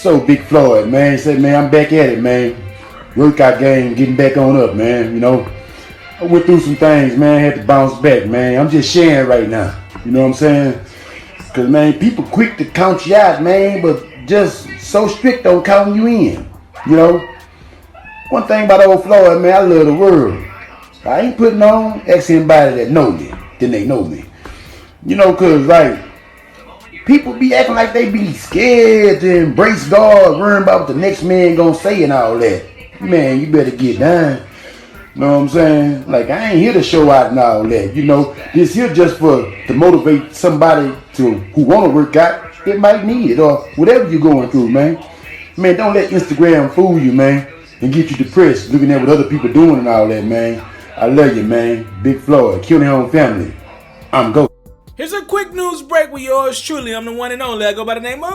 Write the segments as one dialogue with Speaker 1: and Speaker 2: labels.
Speaker 1: So Big Floyd, man, he said, man, I'm back at it, man. Workout game, getting back on up, man. You know, I went through some things, man. Had to bounce back, man. I'm just sharing right now. You know what I'm saying? Cause man, people quick to count you out, man, but just so strict on counting you in. You know, one thing about old Floyd, man, I love the world. I ain't putting on ask anybody that know me, then they know me. You know, cause like people be acting like they be scared to embrace God, worrying about what the next man gonna say and all that. Man, you better get down. You know what I'm saying? Like, I ain't here to show out and all that. You know, this here just to motivate somebody who want to work out that might need it or whatever you're going through, man. Man, don't let Instagram fool you, man, and get you depressed looking at what other people doing and all that, man. I love you, man. Big Floyd, kill your own family. I'm go.
Speaker 2: Here's a quick news break with yours truly. I'm the one and only. I go by the name of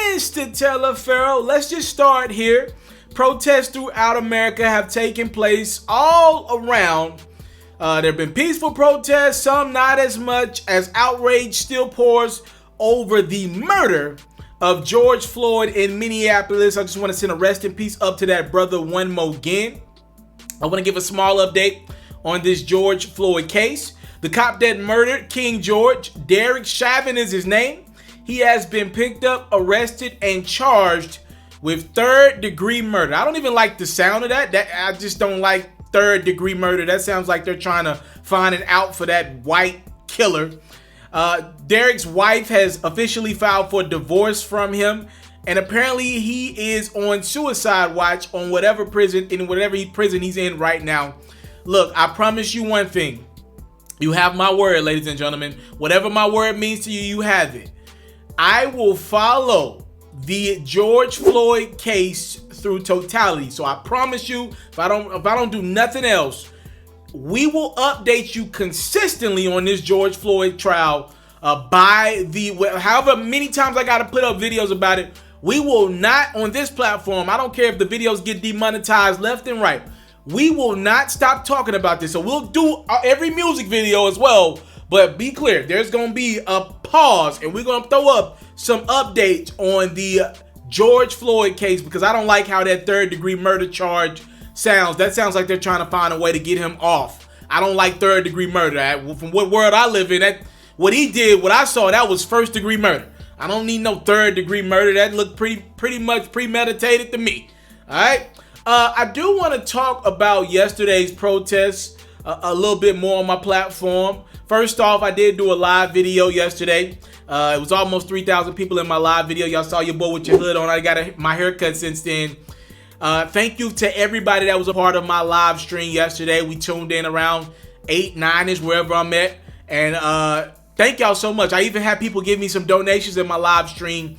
Speaker 2: Mr. TALIAFERRO. Let's just start here. Protests throughout America have taken place all around. There have been peaceful protests, some not as much, as outrage still pours over the murder of George Floyd in Minneapolis. I just want to send a rest in peace up to that brother one more again. I want to give a small update on this George Floyd case. The cop that murdered King George, Derek Chauvin is his name. He has been picked up, arrested, and charged with third-degree murder. I don't even like the sound of that. I just don't like third-degree murder. That sounds like they're trying to find an out for that white killer. Derek's wife has officially filed for divorce from him, and apparently he is on suicide watch on whatever prison he's in right now. Look, I promise you one thing. You have my word, ladies and gentlemen. Whatever my word means to you, you have it. I will follow the George Floyd case through totality. So I promise you, if I don't do nothing else, we will update you consistently on this George Floyd trial. However many times I gotta put up videos about it, we will not on this platform. I don't care if the videos get demonetized left and right. We will not stop talking about this. So we'll do every music video as well. But be clear, there's going to be a pause and we're going to throw up some updates on the George Floyd case because I don't like how that third-degree murder charge sounds. That sounds like they're trying to find a way to get him off. I don't like third-degree murder. From what world I live in, what he did, what I saw, that was first-degree murder. I don't need no third-degree murder. That looked pretty much premeditated to me. All right? I do want to talk about yesterday's protests a little bit more on my platform. First off, I did do a live video yesterday. It was almost 3,000 people in my live video. Y'all saw your boy with your hood on. I got my haircut since then. Thank you to everybody that was a part of my live stream yesterday. We tuned in around 8, 9-ish, wherever I'm at. And thank y'all so much. I even had people give me some donations in my live stream.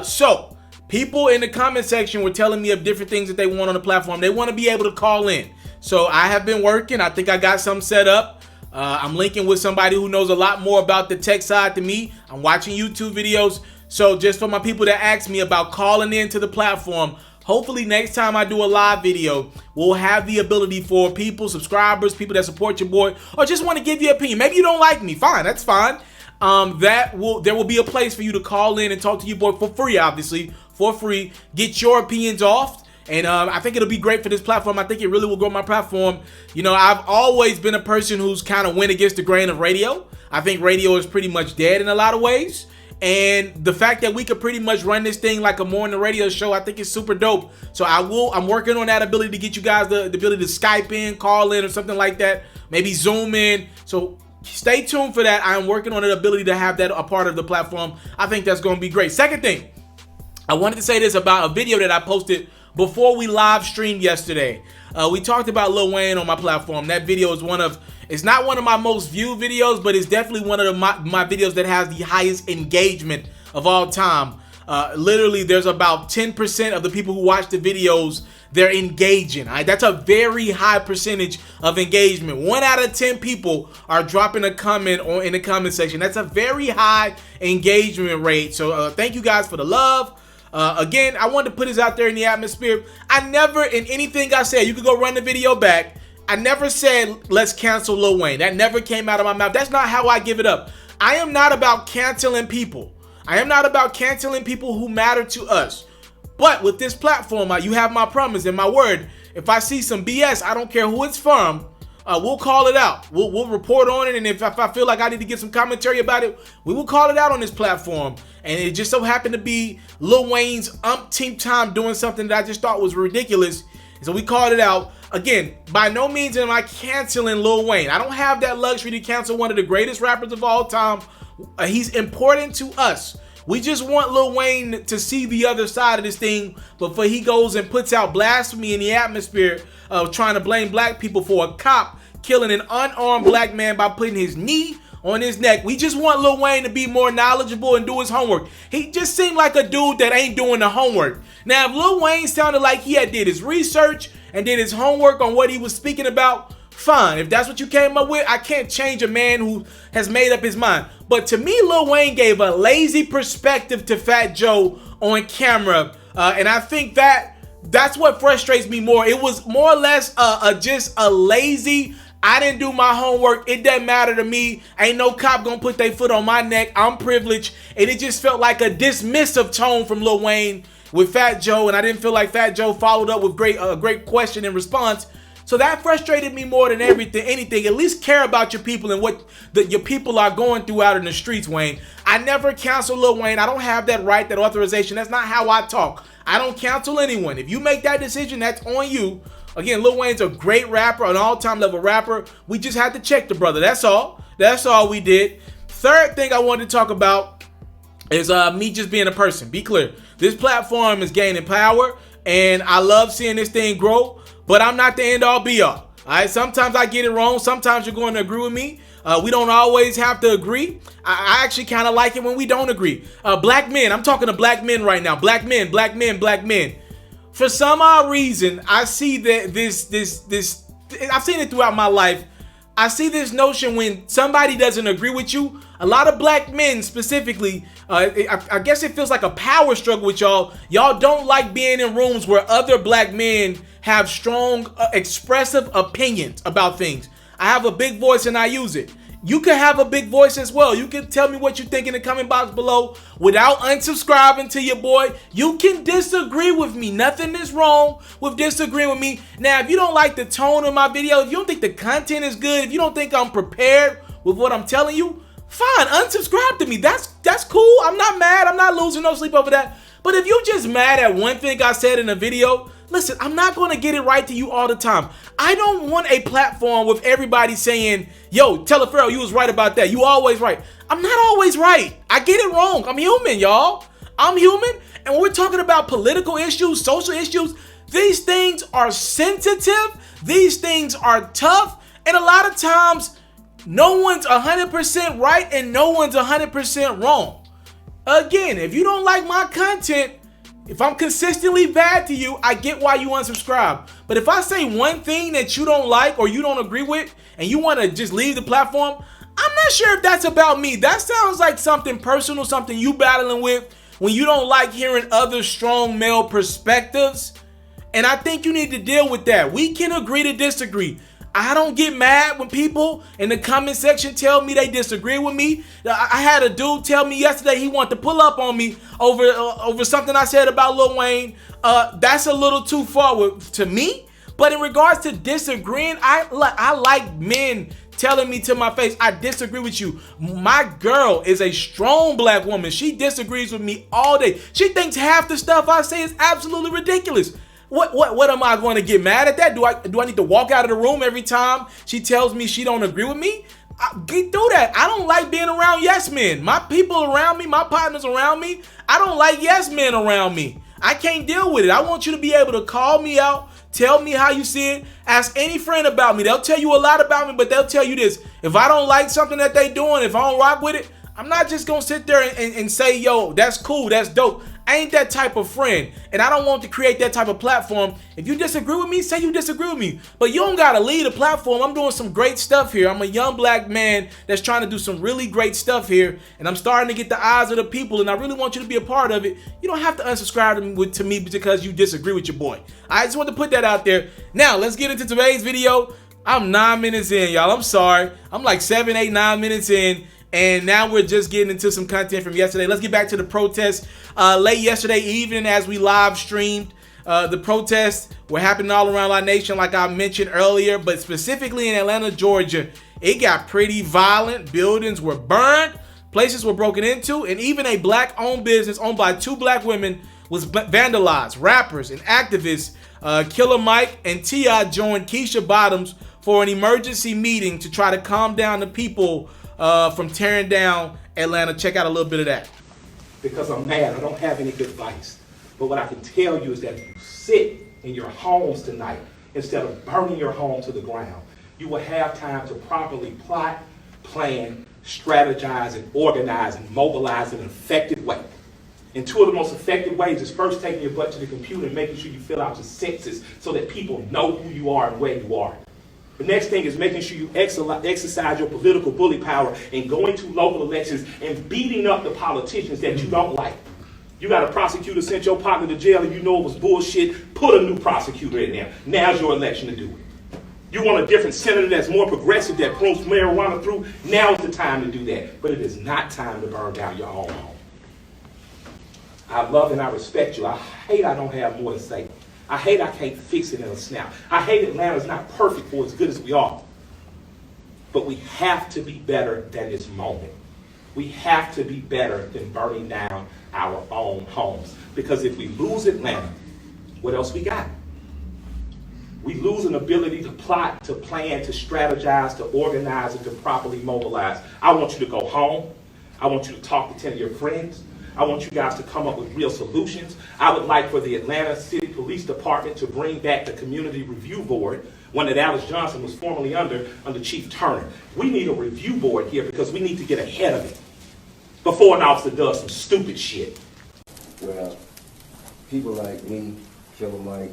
Speaker 2: So people in the comment section were telling me of different things that they want on the platform. They want to be able to call in. So I have been working. I think I got something set up. I'm linking with somebody who knows a lot more about the tech side than me. I'm watching YouTube videos. So just for my people that ask me about calling into the platform, hopefully next time I do a live video, we'll have the ability for people, subscribers, people that support your boy, or just want to give you an opinion. Maybe you don't like me. Fine, that's fine. There will be a place for you to call in and talk to your boy for free, obviously, for free. Get your opinions off. And I think it'll be great for this platform. I think it really will grow my platform. You know, I've always been a person who's kind of went against the grain of radio. I think radio is pretty much dead in a lot of ways. And the fact that we could pretty much run this thing like a morning radio show, I think is super dope. So I'm working on that ability to get you guys the ability to Skype in, call in, or something like that. Maybe Zoom in. So stay tuned for that. I'm working on the ability to have that a part of the platform. I think that's going to be great. Second thing, I wanted to say this about a video that I posted before we live streamed yesterday. We talked about Lil Wayne on my platform. That video is it's not one of my most viewed videos, but it's definitely one of my videos that has the highest engagement of all time. Literally, there's about 10% of the people who watch the videos, they're engaging. Right? That's a very high percentage of engagement. 1 out of 10 people are dropping a comment in the comment section. That's a very high engagement rate. So thank you guys for the love. Again, I wanted to put this out there in the atmosphere. I never, in anything I said, you could go run the video back, I never said, let's cancel Lil Wayne. That never came out of my mouth. That's not how I give it up. I am not about canceling people. I am not about canceling people who matter to us. But with this platform, you have my promise and my word. If I see some BS, I don't care who it's from, we'll call it out. We'll report on it, and if I feel like I need to get some commentary about it, we will call it out on this platform. And it just so happened to be Lil Wayne's umpteenth time doing something that I just thought was ridiculous. So we called it out. Again, by no means am I canceling Lil Wayne. I don't have that luxury to cancel one of the greatest rappers of all time. He's important to us. We just want Lil Wayne to see the other side of this thing before he goes and puts out blasphemy in the atmosphere of trying to blame black people for a cop killing an unarmed black man by putting his knee on his neck. We just want Lil Wayne to be more knowledgeable and do his homework. He just seemed like a dude that ain't doing the homework. Now, if Lil Wayne sounded like he had did his research and did his homework on what he was speaking about, fine. If that's what you came up with, I can't change a man who has made up his mind. But to me, Lil Wayne gave a lazy perspective to Fat Joe on camera. And I think that's what frustrates me more. It was more or less just a lazy, I didn't do my homework, it doesn't matter to me, ain't no cop gonna put their foot on my neck, I'm privileged. And it just felt like a dismissive tone from Lil Wayne with Fat Joe, and I didn't feel like Fat Joe followed up with great question and response. So that frustrated me more than anything. At least care about your people and what your people are going through out in the streets, Wayne. I never counsel Lil Wayne. I don't have that right, that authorization. That's not how I talk. I don't counsel anyone. If you make that decision, that's on you. Again, Lil Wayne's a great rapper, an all-time level rapper. We just had to check the brother. That's all. That's all we did. Third thing I wanted to talk about is me just being a person. Be clear. This platform is gaining power, and I love seeing this thing grow, but I'm not the end-all be-all. All right, sometimes I get it wrong. Sometimes you're going to agree with me. We don't always have to agree. I actually kind of like it when we don't agree. Black men. I'm talking to black men right now. Black men, black men, black men. For some odd reason, I see that this I've seen it throughout my life. I see this notion when somebody doesn't agree with you. A lot of black men specifically, I guess it feels like a power struggle with y'all. Y'all don't like being in rooms where other black men have strong, expressive opinions about things. I have a big voice and I use it. You can have a big voice as well. You can tell me what you think in the comment box below without unsubscribing to your boy. You can disagree with me. Nothing is wrong with disagreeing with me. Now, if you don't like the tone of my video, if you don't think the content is good, if you don't think I'm prepared with what I'm telling you, fine, unsubscribe to me. That's cool. I'm not mad. I'm not losing no sleep over that. But if you're just mad at one thing I said in a video, listen, I'm not going to get it right to you all the time. I don't want a platform with everybody saying, yo, TALIAFERRO, you was right about that. You always right. I'm not always right. I get it wrong. I'm human, y'all. I'm human. And when we're talking about political issues, social issues, these things are sensitive. These things are tough. And a lot of times, no one's 100% right and no one's 100% wrong. Again, if you don't like my content, if I'm consistently bad to you, I get why you unsubscribe. But if I say one thing that you don't like or you don't agree with and you want to just leave the platform, I'm not sure if that's about me. That sounds like something personal, something you battling with when you don't like hearing other strong male perspectives. And I think you need to deal with that. We can agree to disagree. I don't get mad when people in the comment section tell me they disagree with me. I had a dude tell me yesterday he wanted to pull up on me over something I said about Lil Wayne. That's a little too far to me. But in regards to disagreeing, I like men telling me to my face, I disagree with you. My girl is a strong black woman. She disagrees with me all day. She thinks half the stuff I say is absolutely ridiculous. What am I going to get mad at that? Do I need to walk out of the room every time she tells me she don't agree with me? Get through that. I don't like being around yes men. My people around me, my partners around me, I don't like yes men around me. I can't deal with it. I want you to be able to call me out, tell me how you see it, ask any friend about me. They'll tell you a lot about me, but they'll tell you this. If I don't like something that they doing, if I don't rock with it, I'm not just going to sit there and say, yo, that's cool, that's dope. I ain't that type of friend, and I don't want to create that type of platform. If you disagree with me, say you disagree with me, but you don't gotta lead a platform. I'm doing some great stuff here. I'm a young black man that's trying to do some really great stuff here, and I'm starting to get the eyes of the people, and I really want you to be a part of it. You don't have to unsubscribe to me because you disagree with your boy. I just want to put that out there. Now, let's get into today's video. I'm 9 minutes in, y'all. I'm sorry. I'm like 7, 8, 9 minutes in. And now we're just getting into some content from yesterday. Let's get back to the protest. Late yesterday evening, as we live streamed, the protests were happening all around our nation, like I mentioned earlier, but specifically in Atlanta, Georgia, it got pretty violent. Buildings were burned, places were broken into, and even a black-owned business owned by 2 black women was vandalized. Rappers and activists, Killer Mike and T.I. joined Keisha Bottoms for an emergency meeting to try to calm down the people from tearing down Atlanta. Check out a little bit of that.
Speaker 3: Because I'm mad, I don't have any good advice. But what I can tell you is that if you sit in your homes tonight, instead of burning your home to the ground, you will have time to properly plot, plan, strategize, and organize and mobilize in an effective way. And 2 of the most effective ways is first taking your butt to the computer and making sure you fill out your census so that people know who you are and where you are. The next thing is making sure you exercise your political bully power and going to local elections and beating up the politicians that you don't like. You got a prosecutor sent your partner to jail and you know it was bullshit, put a new prosecutor in there. Now's your election to do it. You want a different senator that's more progressive, that promotes marijuana through, now's the time to do that. But it is not time to burn down your own home. I love and I respect you. I hate I don't have more to say. I hate I can't fix it in a snap. I hate Atlanta's not perfect for as good as we are. But we have to be better than this moment. We have to be better than burning down our own homes. Because if we lose Atlanta, what else we got? We lose an ability to plot, to plan, to strategize, to organize, and to properly mobilize. I want you to go home. I want you to talk to 10 of your friends. I want you guys to come up with real solutions. I would like for the Atlanta City Police Department to bring back the Community Review Board, one that Alice Johnson was formerly under Chief Turner. We need a review board here because we need to get ahead of it before an officer does some stupid shit.
Speaker 4: Well, people like me, Killer Mike,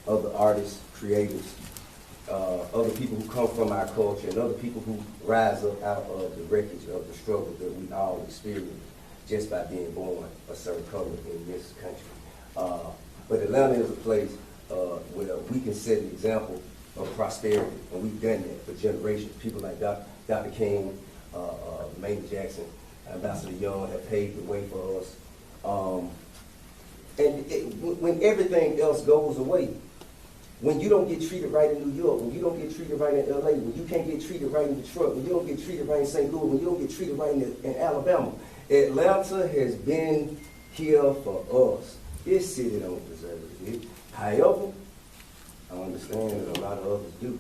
Speaker 4: other artists, creators, other people who come from our culture, and other people who rise up out of the wreckage of the struggle that we all experience just by being born a certain color in this country. But Atlanta is a place where we can set an example of prosperity, and we've done that for generations. People like Dr. King, Maynard Jackson, Ambassador Young have paved the way for us. When everything else goes away, when you don't get treated right in New York, when you don't get treated right in LA, when you can't get treated right in Detroit, when you don't get treated right in St. Louis, when you don't get treated right in Alabama, Atlanta has been here for us. This city don't deserve it. However, I understand that a lot of others do.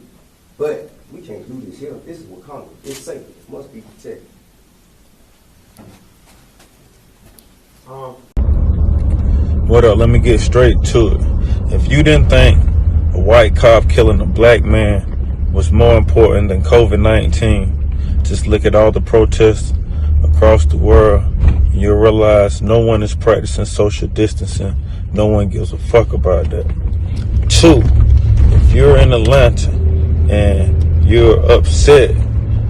Speaker 4: But we can't do this here. This is Wakanda. It's safe. It must be protected.
Speaker 5: What up? Let me get straight to it. If you didn't think a white cop killing a black man was more important than COVID-19, just look at all the protests across the world, and you'll realize no one is practicing social distancing. No one gives a fuck about that. 2, if you're in Atlanta and you're upset,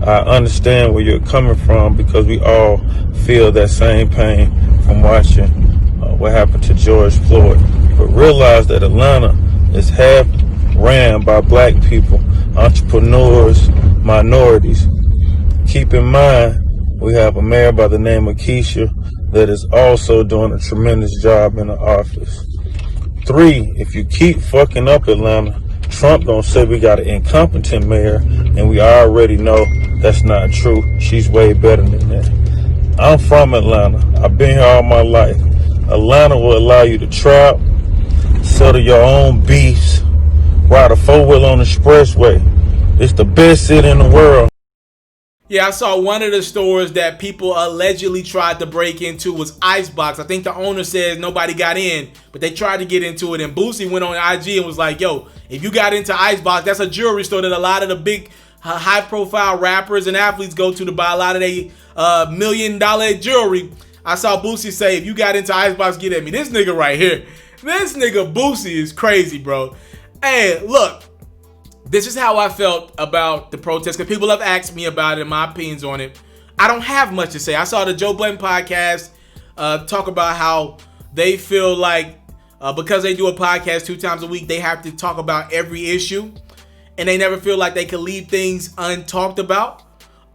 Speaker 5: I understand where you're coming from because we all feel that same pain from watching what happened to George Floyd. But realize that Atlanta is half ran by black people, entrepreneurs, minorities. Keep in mind, we have a mayor by the name of Keisha that is also doing a tremendous job in the office. 3, if you keep fucking up Atlanta, Trump gonna say we got an incompetent mayor, and we already know that's not true. She's way better than that. I'm from Atlanta. I've been here all my life. Atlanta will allow you to trap, settle your own beefs, ride a 4-wheel on the expressway. It's the best city in the world.
Speaker 2: Yeah, I saw one of the stores that people allegedly tried to break into was Icebox. I think the owner says nobody got in, but they tried to get into it. And Boosie went on IG and was like, yo, if you got into Icebox, that's a jewelry store that a lot of the big high-profile rappers and athletes go to buy a lot of their $1 million jewelry. I saw Boosie say, if you got into Icebox, get at me. This nigga right here, this nigga Boosie is crazy, bro. Hey, look. This is how I felt about the protest, because people have asked me about it and my opinions on it. I don't have much to say. I saw the Joe Budden podcast talk about how they feel like because they do a podcast 2 times a week, they have to talk about every issue, and they never feel like they can leave things untalked about.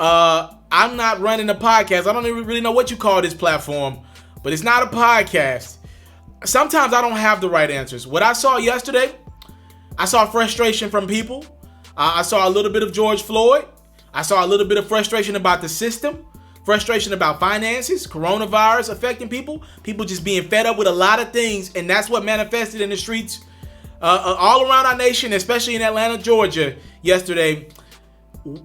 Speaker 2: I'm not running a podcast. I don't even really know what you call this platform, but it's not a podcast. Sometimes I don't have the right answers. What I saw yesterday, I saw frustration from people. I saw a little bit of George Floyd. I saw a little bit of frustration about the system, frustration about finances, coronavirus affecting people just being fed up with a lot of things, and that's what manifested in the streets all around our nation, especially in Atlanta, Georgia yesterday.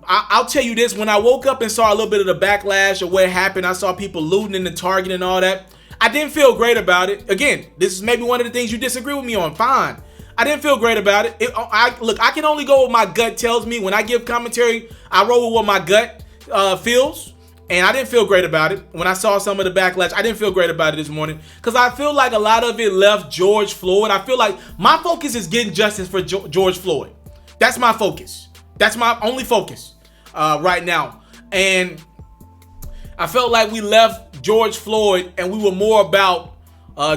Speaker 2: I'll tell you this, when I woke up and saw a little bit of the backlash of what happened, I saw people looting in the Target and all that. I didn't feel great about it. Again, this is maybe one of the things you disagree with me on. Fine. I didn't feel great about it. Look, I can only go with what my gut tells me. When I give commentary, I roll with what my gut feels. And I didn't feel great about it. When I saw some of the backlash, I didn't feel great about it this morning. Because I feel like a lot of it left George Floyd. I feel like my focus is getting justice for George Floyd. That's my focus. That's my only focus right now. And I felt like we left George Floyd and we were more about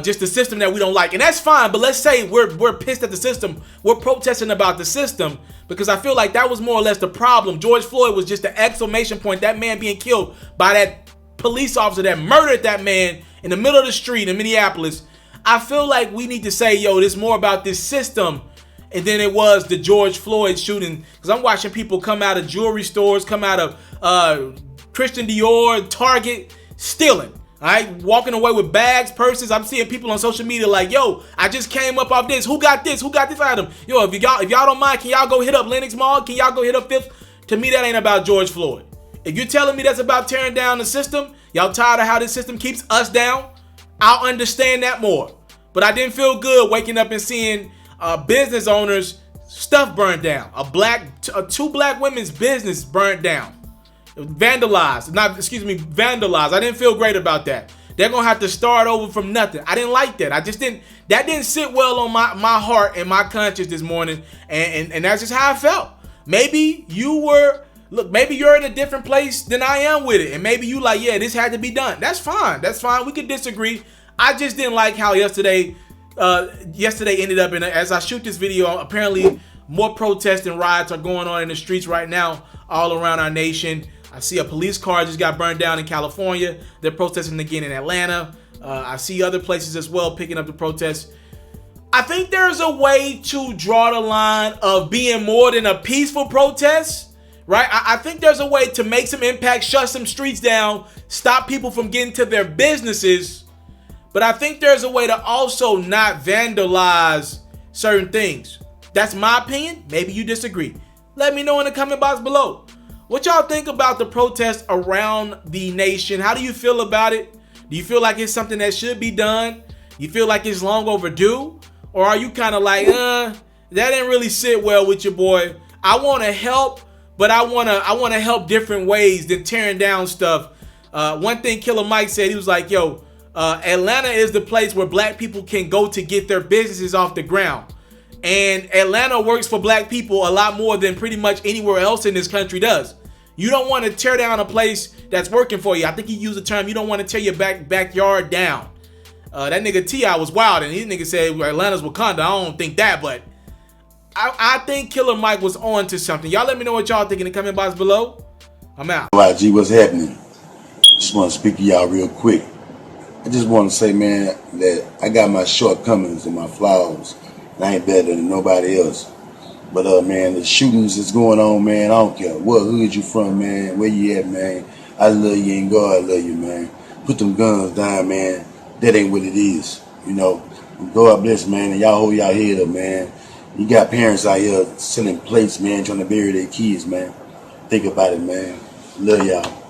Speaker 2: just the system that we don't like. And that's fine, but let's say we're pissed at the system. We're protesting about the system because I feel like that was more or less the problem. George Floyd was just the exclamation point, that man being killed by that police officer that murdered that man in the middle of the street in Minneapolis. I feel like we need to say, yo, this more about this system and then it was the George Floyd shooting. Because I'm watching people come out of jewelry stores, come out of Christian Dior, Target, stealing. All right, walking away with bags, purses. I'm seeing people on social media like, yo, I just came up off this. Who got this? Who got this item? Yo, if y'all don't mind, can y'all go hit up Lenox Mall? Can y'all go hit up Fifth? To me, that ain't about George Floyd. If you're telling me that's about tearing down the system, y'all tired of how this system keeps us down, I'll understand that more. But I didn't feel good waking up and seeing business owners' stuff burned down. Two black women's business burned down. Vandalized. I didn't feel great about that. They're gonna have to start over from nothing. I didn't like that. That didn't sit well on my heart and my conscience this morning. And that's just how I felt. Maybe maybe you're in a different place than I am with it. And maybe you like, yeah, this had to be done. That's fine. We could disagree. I just didn't like how yesterday ended up as I shoot this video, apparently more protests and riots are going on in the streets right now all around our nation. I see a police car just got burned down in California. They're protesting again in Atlanta. I see other places as well picking up the protests. I think there's a way to draw the line of being more than a peaceful protest, right? I think there's a way to make some impact, shut some streets down, stop people from getting to their businesses. But I think there's a way to also not vandalize certain things. That's my opinion. Maybe you disagree. Let me know in the comment box below. What y'all think about the protests around the nation? How do you feel about it? Do you feel like it's something that should be done? You feel like it's long overdue? Or are you kind of like, that didn't really sit well with your boy? I want to help, but I want to help different ways than tearing down stuff. One thing Killer Mike said, he was like, yo, Atlanta is the place where black people can go to get their businesses off the ground. And Atlanta works for black people a lot more than pretty much anywhere else in this country does. You don't want to tear down a place that's working for you. I think he used the term, you don't want to tear your backyard down. That nigga T.I. was wild, and his nigga said Atlanta's Wakanda. I don't think that, but I think Killer Mike was on to something. Y'all let me know what y'all think in the comment box below. I'm out.
Speaker 1: YG, what's happening? Just want to speak to y'all real quick. I just want to say, man, that I got my shortcomings and my flaws. I ain't better than nobody else. But man, the shootings is going on, man. I don't care what hood you from, man. Where you at, man. I love you and God love you, man. Put them guns down, man. That ain't what it is, you know. God bless, man, and y'all hold y'all head up, man. You got parents out here selling plates, man, trying to bury their kids, man. Think about it, man. Love y'all.